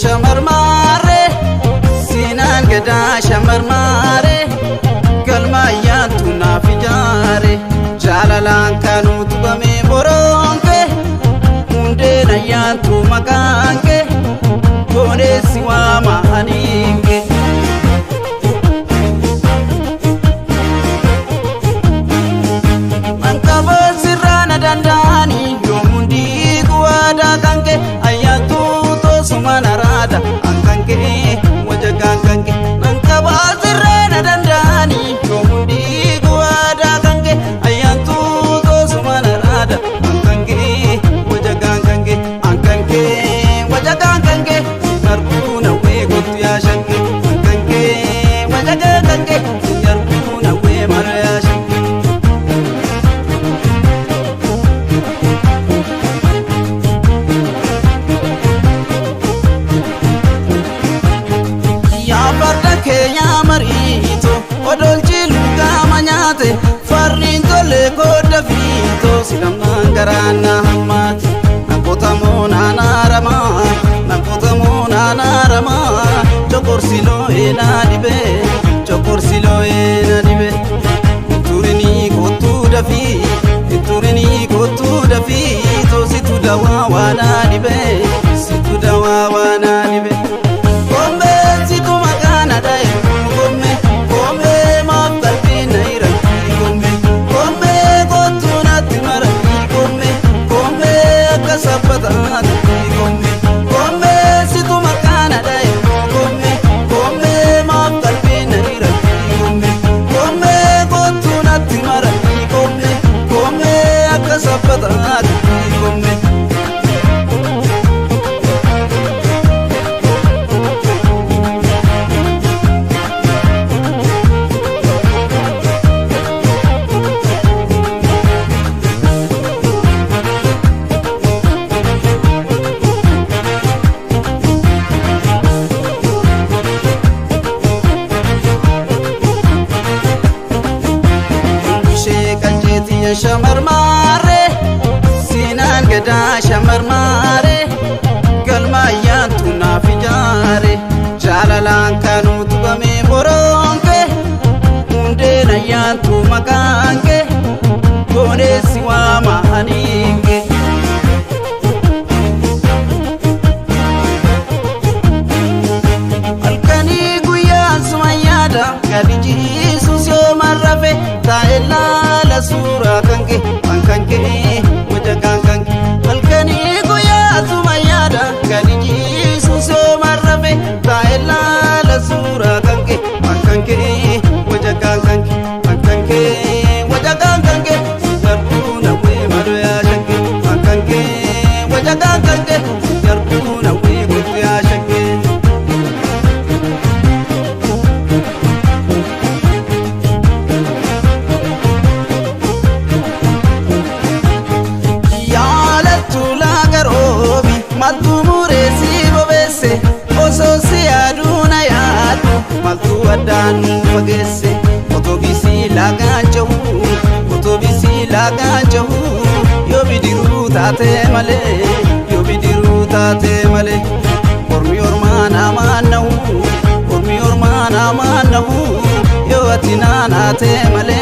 shamarmare sinan gada shamarmare galmayyantu nafijare jalalan kanu tubame boronke undena yantu makanke kone siwa mahaninke mankaba sirana dandani yomundi guada kanke ayatu to sumanarada ankanke wajagan kanke mankaba sirana dandani yomundi guada kanke ayatu to sumanarada ankanke wajagan kanke ankanke wajagan kanke narkuna we gotu ya shanke ankanke wajagan kanke narkuna we maraya shanke Kenya marito odolchi luga manyate farrinto le koda vito sidam nangarana hammat nakota mona narama chokorsilo ena dibe turini kotu dafi to situ dawa wana dibe shamarmare sinan gada shamarmare galmayyantu nafijare jalalan kanu tubame boronke undena yantu makanke kone siwa mahaninke alkani guyan sumayada kadiji susyo marrafe taella la sura kanke wajagan kanke alkani guya sumayada kadiji suso marrafe taella la sura kanke wajagan kanke wajagan kanke yarbuna we madoya shanke kanke wajagan kanke yarbuna we goya shanke Maltu muresi bobese oso si aduna yatu maltu adanu magese otobisi laganjahu yo bidiru tate male ormi ormana manahu yo atinana te male